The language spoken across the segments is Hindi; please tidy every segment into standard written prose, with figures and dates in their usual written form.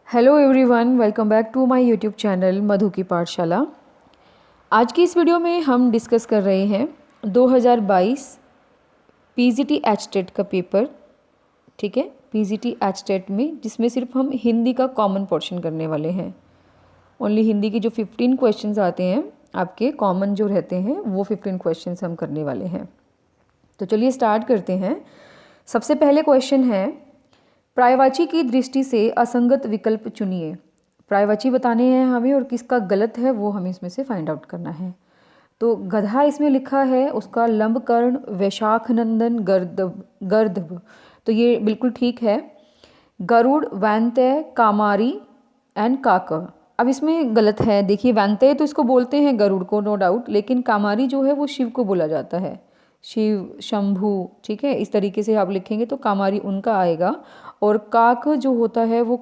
Hello everyone, welcome back to my YouTube channel Madhu की पाठशाला। आज की इस वीडियो में हम डिस्कस कर रहे हैं 2022 पीजीटी एचटेट का पेपर। ठीक है, पीजीटी एचटेट में जिसमें सिर्फ हम हिंदी का कॉमन पोर्शन करने वाले हैं। ओनली हिंदी की जो 15 क्वेश्चंस आते हैं आपके कॉमन जो रहते हैं वो 15 क्वेश्चंस हम करने वाले हैं। तो चलिए स्टार्ट करते हैं। सबसे पहले क्वेश्चन है, पर्यायवाची की दृष्टि से असंगत विकल्प चुनिए। पर्यायवाची बताने हैं हमें और किसका गलत है वो हमें इसमें से फाइंड आउट करना है। तो गधा इसमें लिखा है, उसका लंबकर्ण वैशाख नंदन गर्दभ, तो ये बिल्कुल ठीक है। गरुड़, वैंतय, कामारी एंड काका। अब इसमें गलत है, देखिए वैंतय तो इसको बोलते हैं गरुड़ को, नो डाउट, लेकिन कामारी जो है वो शिव को बोला जाता है, शिव, शंभु। ठीक है, इस तरीके से आप लिखेंगे तो कामारी उनका आएगा। और काक जो होता है वो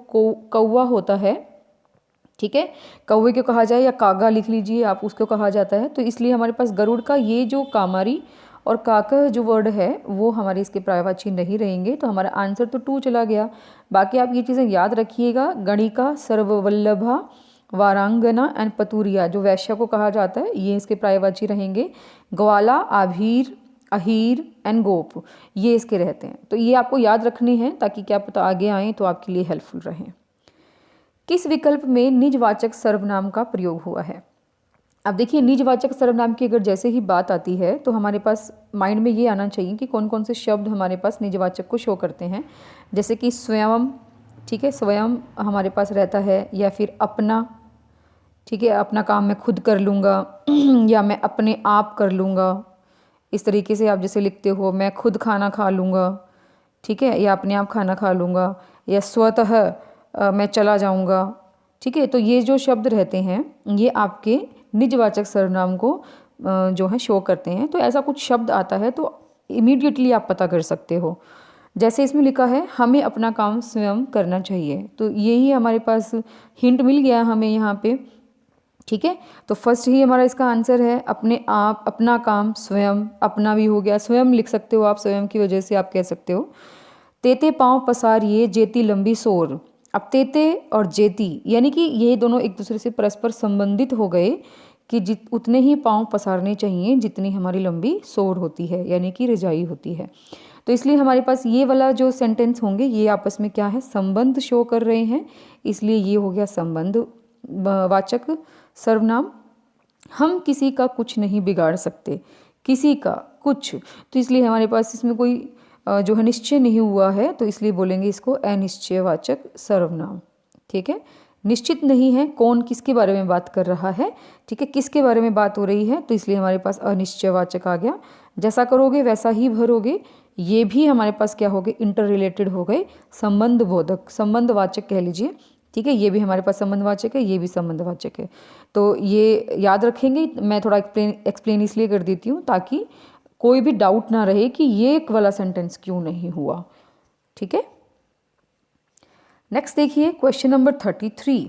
कौवा होता है। ठीक है, कौवे को कहा जाए या कागा लिख लीजिए आप, उसको कहा जाता है। तो इसलिए हमारे पास गरुड़ का ये जो कामारी और काका जो वर्ड है वो हमारे इसके पर्यायवाची नहीं रहेंगे। तो हमारा आंसर तो 2 चला गया। बाकी आप ये चीज़ें याद रखिएगा, गणिका, सर्ववल्लभा, वारांगना एंड पतूरिया जो वैश्य को कहा जाता है ये इसके पर्यायवाची रहेंगे। ग्वाला, आभीर, अहीर एंड गोप ये इसके रहते हैं। तो ये आपको याद रखने हैं ताकि क्या पता आगे आएँ तो आपके लिए हेल्पफुल रहें। किस विकल्प में निजवाचक सर्वनाम का प्रयोग हुआ है? अब देखिए, निजवाचक सर्वनाम की अगर जैसे ही बात आती है तो हमारे पास माइंड में ये आना चाहिए कि कौन कौन से शब्द हमारे पास निजवाचक को शो करते हैं। जैसे कि स्वयं, ठीक है, स्वयं हमारे पास रहता है, या फिर अपना, ठीक है, अपना काम मैं खुद कर लूँगा या मैं अपने आप कर लूँगा। इस तरीके से आप जैसे लिखते हो, मैं खुद खाना खा लूँगा, ठीक है, या अपने आप खाना खा लूँगा, या स्वतः मैं चला जाऊँगा। ठीक है, तो ये जो शब्द रहते हैं ये आपके निजवाचक सर्वनाम को जो है शो करते हैं। तो ऐसा कुछ शब्द आता है तो इमीडिएटली आप पता कर सकते हो। जैसे इसमें लिखा है, हमें अपना काम स्वयं करना चाहिए, तो यही हमारे पास हिंट मिल गया हमें यहाँ पे। ठीक है, तो फर्स्ट ही हमारा इसका आंसर है अपने आप, अपना काम स्वयं। अपना भी हो गया, स्वयं लिख सकते हो आप, स्वयं की वजह से आप कह सकते हो। तेते पाँव पसारिए जेती लंबी सोर। अब तेते और जेती यानी कि ये दोनों एक दूसरे से परस्पर संबंधित हो गए कि उतने ही पाँव पसारने चाहिए जितनी हमारी लंबी सोर होती है, यानी कि रजाई होती है। तो इसलिए हमारे पास ये वाला जो सेंटेंस होंगे ये आपस में क्या है, संबंध शो कर रहे हैं, इसलिए ये हो गया संबंध वाचक सर्वनाम। हम किसी का कुछ नहीं बिगाड़ सकते, किसी का कुछ, तो इसलिए हमारे पास इसमें कोई जो है निश्चय नहीं हुआ है, तो इसलिए बोलेंगे इसको अनिश्चयवाचक सर्वनाम। ठीक है, निश्चित नहीं है कौन किसके बारे में बात कर रहा है, ठीक है, किसके बारे में बात हो रही है, तो इसलिए हमारे पास अनिश्चयवाचक आ गया। जैसा करोगे वैसा ही भरोगे, ये भी हमारे पास क्या हो गए, इंटर रिलेटेड हो गए, संबंध बोधक, संबंधवाचक कह लीजिए। ठीक है, ये भी हमारे पास संबंधवाचक है, ये भी संबंधवाचक है। तो ये याद रखेंगे, मैं थोड़ा एक्सप्लेन इसलिए कर देती हूँ ताकि कोई भी डाउट ना रहे कि ये एक वाला सेंटेंस क्यों नहीं हुआ। ठीक है, नेक्स्ट देखिए क्वेश्चन नंबर 33।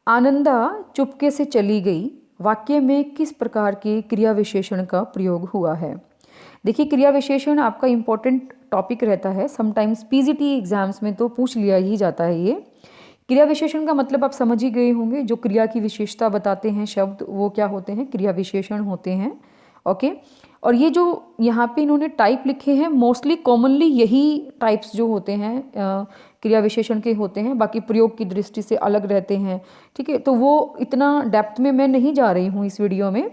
आनंदा चुपके से चली गई वाक्य में किस प्रकार के क्रिया विशेषण का प्रयोग हुआ है? देखिए, क्रिया विशेषण आपका इंपॉर्टेंट टॉपिक रहता है, समटाइम्स पीजीटी एग्जाम्स में तो पूछ लिया ही जाता है। ये क्रिया विशेषण का मतलब आप समझ ही गए होंगे, जो क्रिया की विशेषता बताते हैं शब्द वो क्या होते हैं, क्रिया विशेषण होते हैं। ओके, और ये जो यहाँ पे इन्होंने टाइप लिखे हैं मोस्टली कॉमनली यही टाइप्स जो होते हैं क्रिया विशेषण के होते हैं, बाकी प्रयोग की दृष्टि से अलग रहते हैं। ठीक है, तो वो इतना डेप्थ में मैं नहीं जा रही हूँ इस वीडियो में।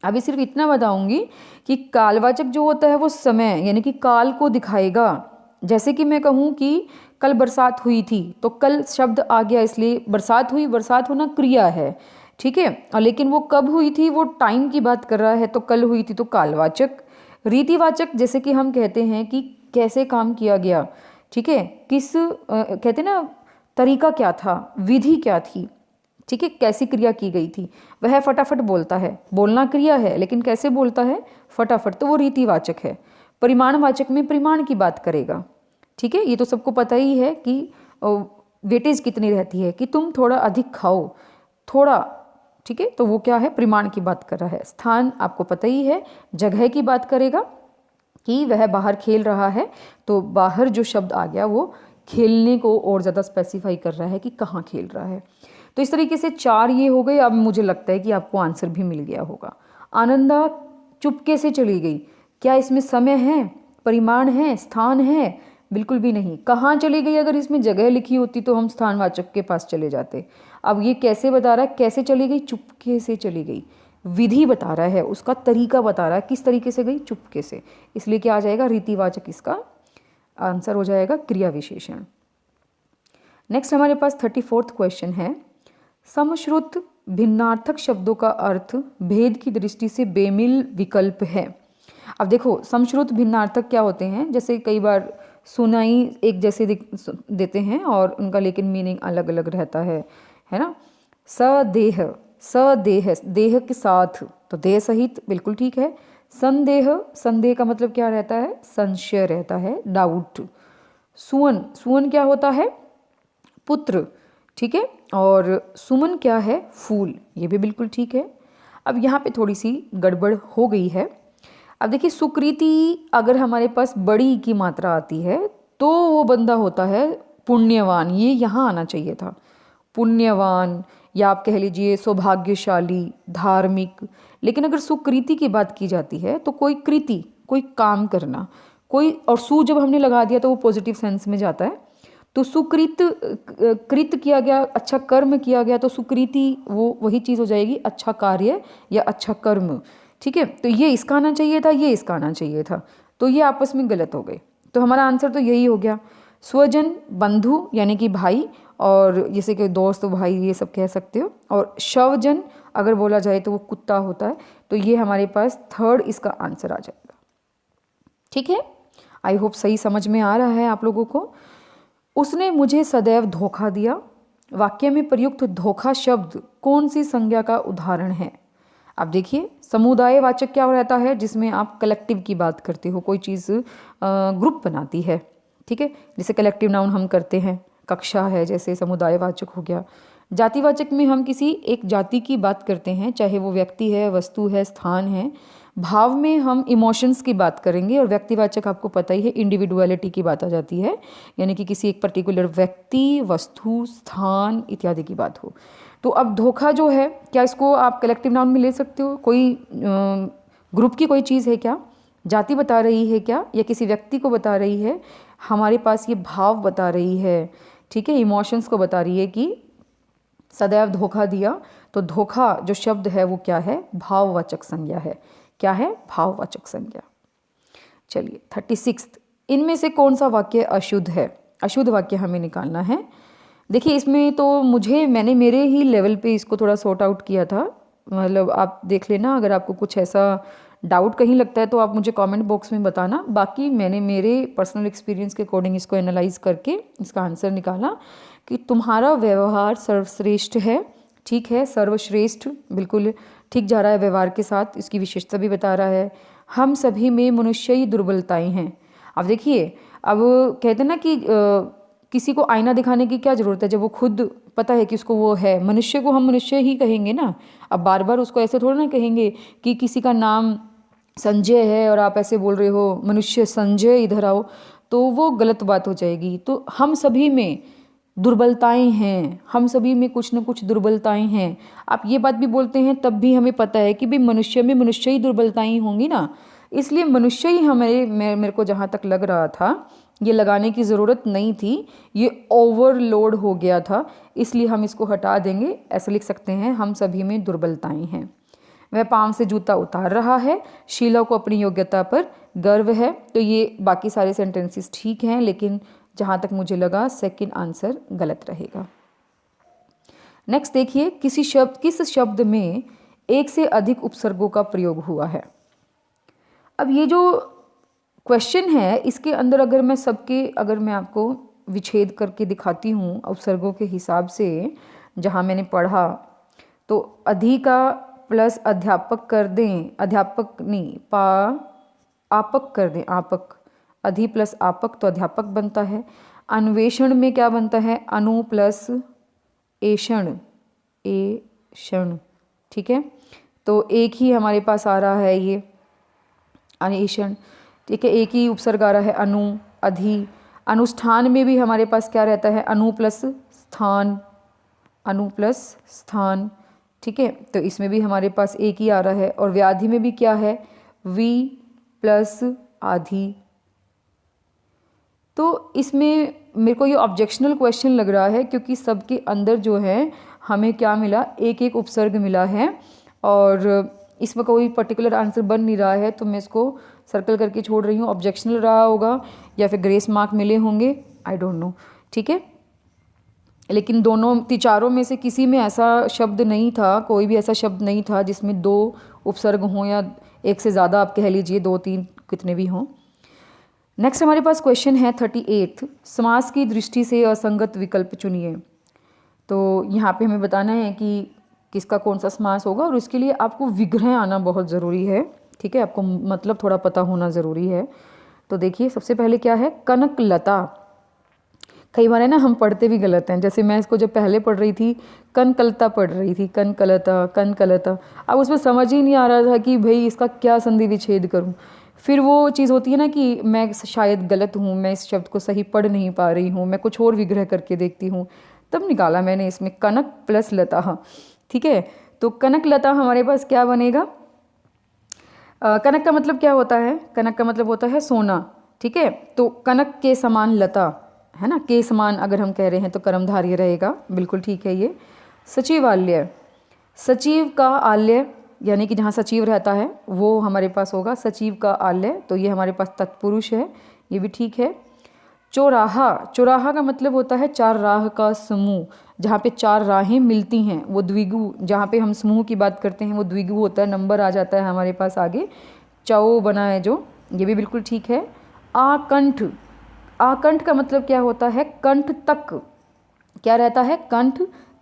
अभी सिर्फ इतना बताऊंगी कि कालवाचक जो होता है वो समय यानी कि काल को दिखाएगा। जैसे कि मैं कहूँ कि कल बरसात हुई थी, तो कल शब्द आ गया, इसलिए बरसात हुई, बरसात होना क्रिया है। ठीक है, और लेकिन वो कब हुई थी, वो टाइम की बात कर रहा है, तो कल हुई थी, तो कालवाचक। रीतिवाचक जैसे कि हम कहते हैं कि कैसे काम किया गया, ठीक है, किस कहते हैं ना, तरीका क्या था, विधि क्या थी, ठीक है, कैसी क्रिया की गई थी, वह फटाफट बोलता है, बोलना क्रिया है लेकिन कैसे बोलता है, फटाफट, तो वो रीतिवाचक है। परिमाणवाचक में परिमाण की बात करेगा। ठीक है, ये तो सबको पता ही है कि वेटेज कितनी रहती है, कि तुम थोड़ा अधिक खाओ, थोड़ा, ठीक है, तो वो क्या है, परिमाण की बात कर रहा है। स्थान आपको पता ही है, जगह की बात करेगा कि वह बाहर खेल रहा है, तो बाहर जो शब्द आ गया वो खेलने को और ज़्यादा स्पेसिफाई कर रहा है कि कहाँ खेल रहा है। तो इस तरीके से 4 ये हो गए। अब मुझे लगता है कि आपको आंसर भी मिल गया होगा। आनंदा चुपके से चली गई, क्या इसमें समय है, परिमाण है, स्थान है? बिल्कुल भी नहीं। कहाँ चली गई, अगर इसमें जगह लिखी होती तो हम स्थानवाचक के पास चले जाते। अब ये कैसे बता रहा है, कैसे चली गई, चुपके से चली गई। विधि बता रहा है, उसका तरीका बता रहा है, किस तरीके से गई, चुपके से। इसलिए क्या आ जाएगा, रीतिवाचक इसका आंसर हो जाएगा, क्रिया विशेषण। नेक्स्ट हमारे पास 34वां क्वेश्चन है, समश्रुत भिन्नार्थक शब्दों का अर्थ भेद की दृष्टि से बेमिल विकल्प है। अब देखो, समश्रुत भिन्नार्थक क्या होते हैं, जैसे कई बार सुनाई एक जैसे देते हैं और उनका लेकिन मीनिंग अलग अलग रहता है ना। सदेह, सदेह, देह के साथ, तो देह सहित, बिल्कुल ठीक है। संदेह, संदेह का मतलब क्या रहता है, संशय रहता है, डाउट। सुवन, सुवन क्या होता है, पुत्र, ठीक है। और सुमन क्या है, फूल, ये भी बिल्कुल ठीक है। अब यहाँ पे थोड़ी सी गड़बड़ हो गई है। अब देखिए, सुकृति अगर हमारे पास बड़ी की मात्रा आती है तो वो बंदा होता है पुण्यवान, ये यहाँ आना चाहिए था, पुण्यवान, या आप कह लीजिए सौभाग्यशाली, धार्मिक। लेकिन अगर सुकृति की बात की जाती है तो कोई कृति, कोई काम करना, कोई, और सु जब हमने लगा दिया तो वो पॉजिटिव सेंस में जाता है। तो सुकृत, कृत किया गया, अच्छा कर्म किया गया, तो सुकृति वो वही चीज़ हो जाएगी, अच्छा कार्य या अच्छा कर्म, ठीक है। तो ये इसका आना चाहिए था, ये इसका आना चाहिए था, तो ये आपस में गलत हो गए। तो हमारा आंसर तो यही हो गया। स्वजन, बंधु यानी कि भाई, और जैसे कि दोस्त, भाई, ये सब कह सकते हो। और शवजन अगर बोला जाए तो वो कुत्ता होता है। तो ये हमारे पास 3rd इसका आंसर आ जाएगा, ठीक है। आई होप सही समझ में आ रहा है आप लोगों को। उसने मुझे सदैव धोखा दिया, वाक्य में प्रयुक्त धोखा शब्द कौन सी संज्ञा का उदाहरण है। अब देखिए, समुदायवाचक क्या रहता है, जिसमें आप कलेक्टिव की बात करते हो, कोई चीज़ ग्रुप बनाती है, ठीक है। जैसे कलेक्टिव नाउन हम करते हैं, कक्षा है, जैसे समुदायवाचक हो गया। जातिवाचक में हम किसी एक जाति की बात करते हैं, चाहे वो व्यक्ति है, वस्तु है, स्थान है। भाव में हम इमोशंस की बात करेंगे, और व्यक्तिवाचक आपको पता ही है, इंडिविजुअलिटी की बात आ जाती है, यानी कि किसी एक पर्टिकुलर व्यक्ति, वस्तु, स्थान इत्यादि की बात हो। तो अब धोखा जो है, क्या इसको आप कलेक्टिव नाउन में ले सकते हो, कोई ग्रुप की कोई चीज़ है क्या, जाति बता रही है क्या, या किसी व्यक्ति को बता रही है, हमारे पास ये भाव बता रही है, ठीक है, इमोशंस को बता रही है कि सदैव धोखा दिया। तो धोखा जो शब्द है वो क्या है, भाववाचक संज्ञा है। क्या है, भाववाचक संज्ञा। चलिए 36, इनमें से कौन सा वाक्य अशुद्ध है, अशुद्ध वाक्य हमें निकालना है। देखिए, इसमें तो मैंने मेरे ही लेवल पे इसको थोड़ा सॉर्ट आउट किया था, मतलब आप देख लेना, अगर आपको कुछ ऐसा डाउट कहीं लगता है तो आप मुझे कमेंट बॉक्स में बताना। बाकी मैंने मेरे पर्सनल एक्सपीरियंस के अकॉर्डिंग इसको एनालाइज करके इसका आंसर निकाला कि तुम्हारा व्यवहार सर्वश्रेष्ठ है, ठीक है, सर्वश्रेष्ठ बिल्कुल ठीक जा रहा है व्यवहार के साथ, इसकी विशेषता भी बता रहा है। हम सभी में मनुष्यी दुर्बलताएं हैं। अब देखिए, अब कहते हैं ना कि किसी को आईना दिखाने की क्या ज़रूरत है, जब वो खुद पता है कि उसको वो है। मनुष्य को हम मनुष्य ही कहेंगे ना, अब बार बार उसको ऐसे थोड़ा ना कहेंगे कि किसी का नाम संजय है और आप ऐसे बोल रहे हो मनुष्य संजय इधर आओ, तो वो गलत बात हो जाएगी। तो हम सभी में दुर्बलताएं हैं, हम सभी में कुछ न कुछ दुर्बलताएं हैं। आप ये बात भी बोलते हैं तब भी हमें पता है कि भाई मनुष्य में मनुष्य ही दुर्बलताएं होंगी ना, इसलिए मनुष्य ही मेरे को जहाँ तक लग रहा था ये लगाने की ज़रूरत नहीं थी, ये ओवरलोड हो गया था, इसलिए हम इसको हटा देंगे। ऐसे लिख सकते हैं, हम सभी में दुर्बलताएं हैं। वह पाँव से जूता उतार रहा है, शीला को अपनी योग्यता पर गर्व है। तो ये बाकी सारे सेंटेंसेस ठीक हैं, लेकिन जहाँ तक मुझे लगा सेकंड आंसर गलत रहेगा। नेक्स्ट देखिए, किस शब्द में एक से अधिक उपसर्गों का प्रयोग हुआ है। अब ये जो क्वेश्चन है, इसके अंदर अगर मैं आपको विच्छेद करके दिखाती हूँ उपसर्गों के हिसाब से, जहाँ मैंने पढ़ा, तो अधि का प्लस अध्यापक कर दें, अध्यापक नहीं, आपक कर दें, आपक, अधि प्लस आपक तो अध्यापक बनता है। अन्वेषण में क्या बनता है, अनु प्लस एषण, एषण, ठीक है। तो एक ही हमारे पास आ रहा है ये अनेषण, ठीक है, एक ही उपसर्ग आ रहा है, अनु, अधि। अनुष्ठान में भी हमारे पास क्या रहता है, अनु प्लस स्थान, अनु प्लस स्थान, ठीक है। तो इसमें भी हमारे पास एक ही आ रहा है। और व्याधि में भी क्या है, वी प्लस आधि। तो इसमें मेरे को ये ऑब्जेक्शनल क्वेश्चन लग रहा है क्योंकि सबके अंदर जो है हमें क्या मिला, एक एक उपसर्ग मिला है और इसमें कोई पर्टिकुलर आंसर बन नहीं रहा है, तो मैं इसको सर्कल करके छोड़ रही हूँ। ऑब्जेक्शनल रहा होगा या फिर ग्रेस मार्क मिले होंगे, आई डोंट नो, ठीक है। लेकिन दोनों चारों में से किसी में ऐसा शब्द नहीं था, कोई भी ऐसा शब्द नहीं था जिसमें 2 उपसर्ग हों या एक से ज़्यादा आप कह लीजिए, 2-3 कितने भी हों। नेक्स्ट हमारे पास क्वेश्चन है 38, समास की दृष्टि से असंगत विकल्प चुनिए। तो यहाँ पे हमें बताना है कि किसका कौन सा समास होगा और उसके लिए आपको विग्रह आना बहुत ज़रूरी है, ठीक है। आपको मतलब थोड़ा पता होना ज़रूरी है। तो देखिए सबसे पहले क्या है, कनकलता। कई बार है ना हम पढ़ते भी गलत हैं, जैसे मैं इसको जब पहले पढ़ रही थी कनकलता पढ़ रही थी, कनकलता कनकलता। अब उसमें समझ ही नहीं आ रहा था कि भाई इसका क्या संधि विच्छेद करूं। फिर वो चीज़ होती है ना कि मैं शायद गलत हूँ, मैं इस शब्द को सही पढ़ नहीं पा रही हूँ, मैं कुछ और विग्रह करके देखती हूँ, तब निकाला मैंने इसमें कनक प्लस लता, हाँ ठीक है। तो कनक लता हमारे पास क्या बनेगा, कनक का मतलब क्या होता है, कनक का मतलब होता है सोना, ठीक है। तो कनक के समान लता है ना, के समान अगर हम कह रहे हैं तो कर्मधारय रहेगा, बिल्कुल ठीक है ये। सचिवालय, सचिव का आलय यानी कि जहाँ सचिव रहता है वो हमारे पास होगा सचिव का आलय, तो ये हमारे पास तत्पुरुष है, ये भी ठीक है। चौराहा, चौराहा का मतलब होता है 4 राह का समूह, जहाँ पे 4 राहें मिलती हैं वो द्विगु, जहाँ पे हम समूह की बात करते हैं वो द्विगु होता है, नंबर आ जाता है हमारे पास आगे, चौ बना है जो, ये भी बिल्कुल ठीक है। आकंठ, आकंठ का मतलब क्या होता है, कंठ तक, क्या रहता है, कंठ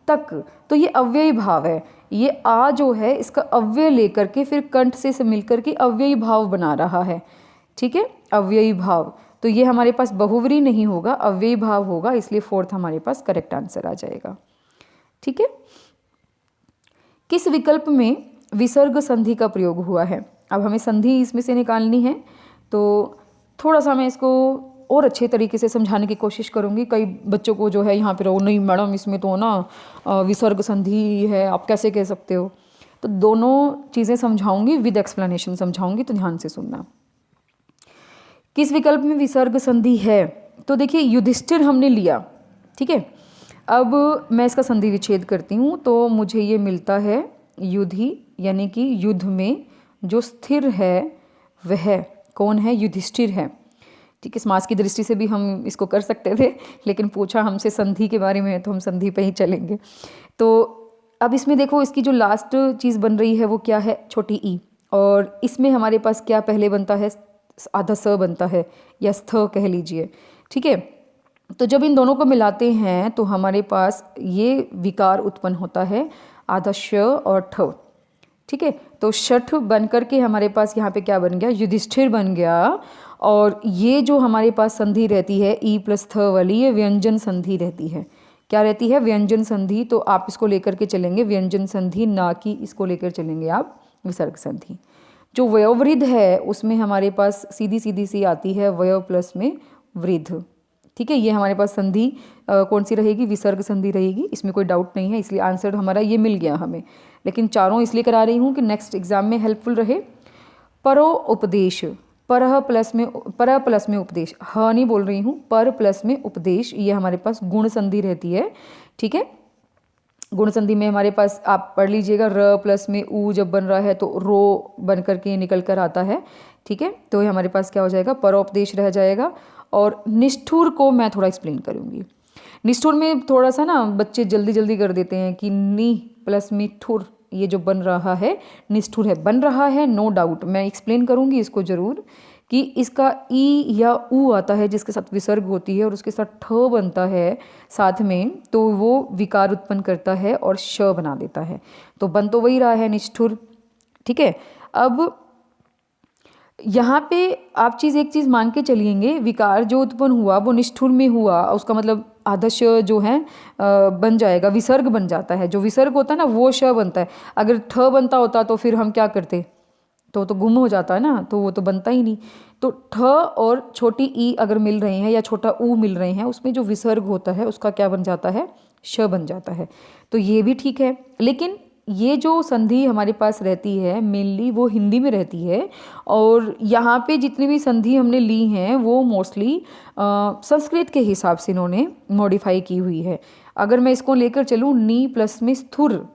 तक। तो ये अव्ययी भाव है, ये आ जो है इसका अव्यय लेकर के फिर कंठ से मिलकर के अव्ययी भाव बना रहा है, ठीक है, अव्ययी भाव। तो ये हमारे पास बहुव्रीहि नहीं होगा, अव्ययी भाव होगा, इसलिए 4th हमारे पास करेक्ट आंसर आ जाएगा, ठीक है। किस विकल्प में विसर्ग संधि का प्रयोग हुआ है, अब हमें संधि इसमें से निकालनी है, तो थोड़ा सा मैं इसको और अच्छे तरीके से समझाने की कोशिश करूँगी। कई बच्चों को जो है यहाँ पे नहीं मैडम इसमें तो ना विसर्ग संधि है, आप कैसे कह सकते हो। तो दोनों चीज़ें समझाऊंगी, विद एक्सप्लेनेशन समझाऊंगी, तो ध्यान से सुनना। किस विकल्प में विसर्ग संधि है, तो देखिए युधिष्ठिर हमने लिया, ठीक है। अब मैं इसका संधि विच्छेद करती हूँ तो मुझे ये मिलता है युधि, यानी कि युद्ध में जो स्थिर है वह कौन है, युधिष्ठिर है, ठीक है। समास की दृष्टि से भी हम इसको कर सकते थे, लेकिन पूछा हमसे संधि के बारे में तो हम संधि पे ही चलेंगे। तो अब इसमें देखो इसकी जो लास्ट चीज़ बन रही है वो क्या है, छोटी ई, और इसमें हमारे पास क्या पहले बनता है, आधा स बनता है या स्थ कह लीजिए, ठीक है। तो जब इन दोनों को मिलाते हैं तो हमारे पास ये विकार उत्पन्न होता है, आधा श और ठ, ठीक है। तो शठ बन करके हमारे पास यहाँ पे क्या बन गया, युधिष्ठिर बन गया। और ये जो हमारे पास संधि रहती है ई प्लस थ वाली, ये व्यंजन संधि रहती है, क्या रहती है, व्यंजन संधि। तो आप इसको लेकर के चलेंगे व्यंजन संधि, ना कि इसको लेकर चलेंगे आप विसर्ग संधि। जो वयोवृद्ध है उसमें हमारे पास सीधी सीधी सी आती है वयो प्लस में वृद्ध, ठीक है। ये हमारे पास संधि कौन सी रहेगी, विसर्ग संधि रहेगी, इसमें कोई डाउट नहीं है, इसलिए आंसर हमारा ये मिल गया हमें। लेकिन चारों इसलिए करा रही हूँ कि नेक्स्ट एग्जाम में हेल्पफुल रहे। परो उपदेश, पर प्लस में उपदेश, ह नहीं बोल रही हूँ, पर प्लस में उपदेश, ये हमारे पास गुण संधि रहती है, ठीक है। गुण संधि में हमारे पास आप पढ़ लीजिएगा, र प्लस में ऊ जब बन रहा है तो रो बन करके निकल कर आता है, ठीक है। तो ये हमारे पास क्या हो जाएगा, परोपदेश रह जाएगा। और निष्ठुर को मैं थोड़ा एक्सप्लेन करूँगी। निष्ठुर में थोड़ा सा ना बच्चे जल्दी जल्दी कर देते हैं कि नी प्लस में ठुर, ये जो बन रहा है निष्ठुर है, बन रहा है नो डाउट, मैं एक्सप्लेन करूँगी इसको ज़रूर कि इसका ई या ऊ आता है जिसके साथ विसर्ग होती है और उसके साथ ठ बनता है साथ में, तो वो विकार उत्पन्न करता है और श बना देता है, तो बन तो वही रहा है निष्ठुर, ठीक है। अब यहाँ पे आप एक चीज़ मान के चलिएंगे, विकार जो उत्पन्न हुआ वो निष्ठुर में हुआ, उसका मतलब आदर्श जो है बन जाएगा, विसर्ग बन जाता है, जो विसर्ग होता है ना वो श बनता है। अगर ठ बनता होता तो फिर हम क्या करते, तो गुम हो जाता है ना, तो वो तो बनता ही नहीं। तो ठ और छोटी ई अगर मिल रहे हैं या छोटा ऊ मिल रहे हैं, उसमें जो विसर्ग होता है उसका क्या बन जाता है, श बन जाता है। तो ये भी ठीक है। लेकिन ये जो संधि हमारे पास रहती है मेनली वो हिंदी में रहती है, और यहाँ पे जितनी भी संधि हमने ली हैं वो मोस्टली संस्कृत के हिसाब से इन्होंने मॉडिफाई की हुई है। अगर मैं इसको लेकर चलूँ नी प्लस में स्थुर,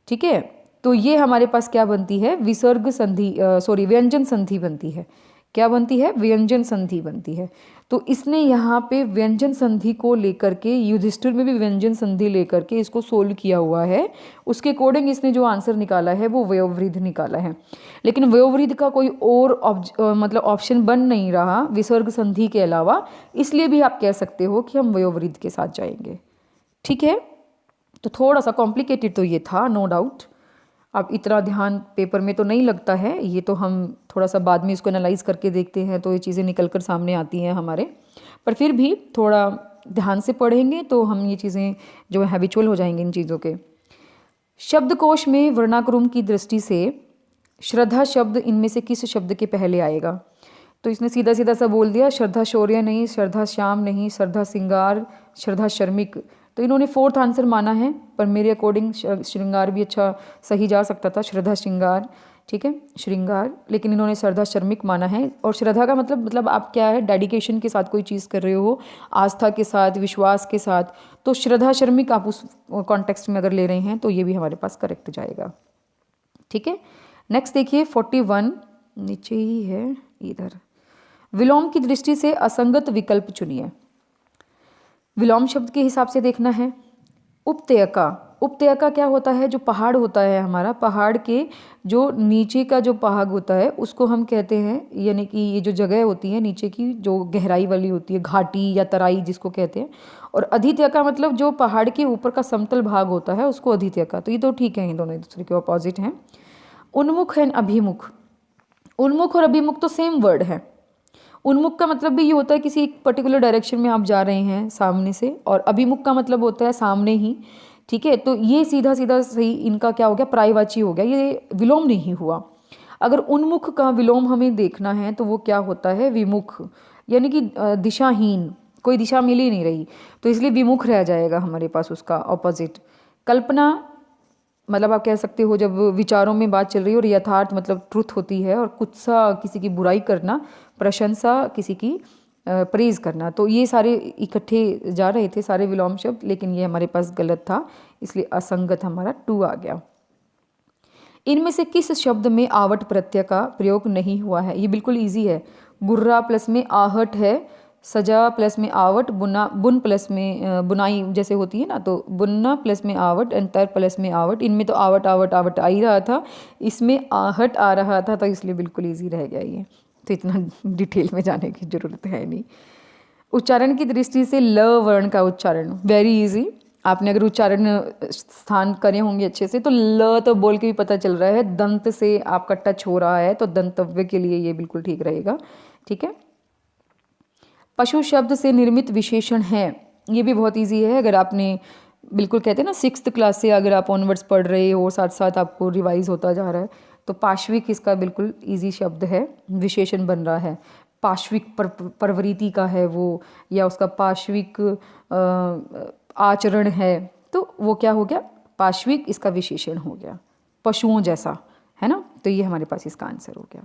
ठीक है, तो ये हमारे पास क्या बनती है, विसर्ग संधि, सॉरी व्यंजन संधि बनती है। क्या बनती है, व्यंजन संधि बनती है। तो इसने यहाँ पे व्यंजन संधि को लेकर के, युधिष्ठिर में भी व्यंजन संधि लेकर के इसको सोल्व किया हुआ है। उसके अकॉर्डिंग इसने जो आंसर निकाला है वो वयोवृद्ध निकाला है। लेकिन वयोवृद्ध का कोई और मतलब ऑप्शन बन नहीं रहा विसर्ग संधि के अलावा, इसलिए भी आप कह सकते हो कि हम वयोवृद्ध के साथ जाएंगे। ठीक है, तो थोड़ा सा कॉम्प्लिकेटेड तो ये था, नो डाउट। अब इतना ध्यान पेपर में तो नहीं लगता है, ये तो हम थोड़ा सा बाद में इसको एनालाइज करके देखते हैं तो ये चीज़ें निकल कर सामने आती हैं हमारे। पर फिर भी थोड़ा ध्यान से पढ़ेंगे तो हम ये चीज़ें जो है हैबिचुअल हो जाएंगे इन चीज़ों के। शब्दकोश में वर्णाक्रम की दृष्टि से श्रद्धा शब्द इनमें से किस शब्द के पहले आएगा? तो इसने सीधा सीधा सा बोल दिया, श्रद्धा शौर्य नहीं, श्रद्धा श्याम नहीं, श्रद्धा श्रृंगार, श्रद्धा शर्मिक। तो इन्होंने फोर्थ आंसर माना है, पर मेरे अकॉर्डिंग श्रृंगार भी अच्छा सही जा सकता था, श्रद्धा श्रृंगार, ठीक है, श्रृंगार। लेकिन इन्होंने श्रद्धा शर्मिक माना है। और श्रद्धा का मतलब आप क्या है, डेडिकेशन के साथ कोई चीज़ कर रहे हो, आस्था के साथ, विश्वास के साथ। तो श्रद्धा शर्मिक आप उस कॉन्टेक्स्ट में अगर ले रहे हैं तो ये भी हमारे पास करेक्ट जाएगा। ठीक है, नेक्स्ट देखिए 41, नीचे ही है इधर। विलोम की दृष्टि से असंगत विकल्प चुनिए। विलोम शब्द के हिसाब से देखना है। उपत्यका, उपत्यका क्या होता है, जो पहाड़ होता है हमारा, पहाड़ के जो नीचे का जो भाग होता है उसको हम कहते हैं, यानी कि ये जो जगह होती है नीचे की जो गहराई वाली होती है, घाटी या तराई जिसको कहते हैं। और अधित्यका मतलब जो पहाड़ के ऊपर का समतल भाग होता है उसको अधित्यका। तो ये तो ठीक है, ये दोनों एक दूसरे के अपोजिट हैं। उन्मुख एंड अभिमुख, उन्मुख और अभिमुख तो सेम वर्ड है। उन्मुख का मतलब भी ये होता है किसी एक पर्टिकुलर डायरेक्शन में आप जा रहे हैं सामने से, और अभिमुख का मतलब होता है सामने ही। ठीक है, तो ये सीधा सीधा सही इनका क्या हो गया, पर्यायवाची हो गया, ये विलोम नहीं हुआ। अगर उन्मुख का विलोम हमें देखना है तो वो क्या होता है, विमुख, यानी कि दिशाहीन, कोई दिशा मिल ही नहीं रही, तो इसलिए विमुख रह जाएगा हमारे पास उसका ऑपोजिट। कल्पना मतलब आप कह सकते हो जब विचारों में बात चल रही है, और यथार्थ मतलब ट्रुथ होती है, और कुत्सा किसी की बुराई करना, प्रशंसा किसी की प्रेज करना। तो ये सारे इकट्ठे जा रहे थे सारे विलोम शब्द, लेकिन ये हमारे पास गलत था, इसलिए असंगत हमारा 2 आ गया। इनमें से किस शब्द में आवट प्रत्यय का प्रयोग नहीं हुआ है? ये बिल्कुल इजी है। गुर्रा प्लस में आहट है, सजा प्लस में आवट, बुना बुन प्लस में बुनाई जैसे होती है ना, तो बुनना प्लस में आवट, अंतर प्लस में आवट। इनमें तो आवट आवट आवट आ ही रहा था, इसमें आहट आ रहा था, तो इसलिए बिल्कुल इजी रह गया ये। तो इतना डिटेल में जाने की जरूरत है नहीं। उच्चारण की दृष्टि से ल वर्ण का उच्चारण वेरी इजी। आपने अगर उच्चारण स्थान करे होंगे अच्छे से, तो ल तो बोल के भी पता चल रहा है, दंत से आपका टच हो रहा है, तो दंतव्य के लिए ये बिल्कुल ठीक रहेगा। ठीक है, पशु शब्द से निर्मित विशेषण है, ये भी बहुत इजी है। अगर आपने बिल्कुल कहते हैं ना 6th क्लास से अगर आप ऑनवर्ड्स पढ़ रहे हो, साथ साथ आपको रिवाइज होता जा रहा है, तो पाश्विक इसका बिल्कुल इजी शब्द है, विशेषण बन रहा है। पाश्विक प्रवृत्ति का है वो, या उसका पाश्विक आचरण है, तो वो क्या हो गया, पाश्विक इसका विशेषण हो गया, पशुओं जैसा, है ना। तो ये हमारे पास इसका आंसर हो गया।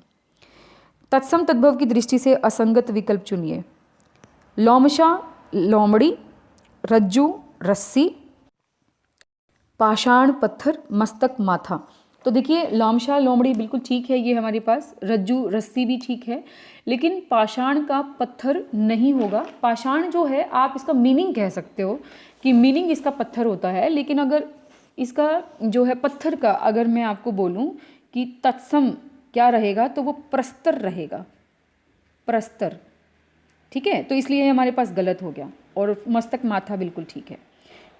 तत्सम तद्भव की दृष्टि से असंगत विकल्प चुनिए। लोमशा लोमड़ी, रज्जू रस्सी, पाषाण पत्थर, मस्तक माथा। तो देखिए लोमशा लोमड़ी बिल्कुल ठीक है, ये हमारे पास, रज्जू रस्सी भी ठीक है, लेकिन पाषाण का पत्थर नहीं होगा। पाषाण जो है आप इसका मीनिंग कह सकते हो कि मीनिंग इसका पत्थर होता है, लेकिन अगर इसका जो है पत्थर का अगर मैं आपको बोलूं कि तत्सम क्या रहेगा, तो वो प्रस्तर रहेगा, प्रस्तर। ठीक है, तो इसलिए हमारे पास गलत हो गया, और मस्तक माथा बिल्कुल ठीक है।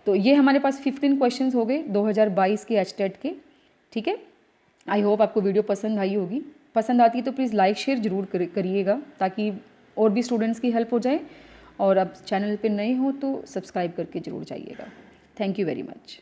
तो ये हमारे पास 15 क्वेश्चंस हो गए 2022 के एचटेट के। ठीक है, आई होप आपको वीडियो पसंद आई होगी। पसंद आती है तो प्लीज़ लाइक शेयर ज़रूर करिएगा, ताकि और भी स्टूडेंट्स की हेल्प हो जाए। और आप चैनल पे नए हो तो सब्सक्राइब करके ज़रूर जाइएगा। Thank you very much.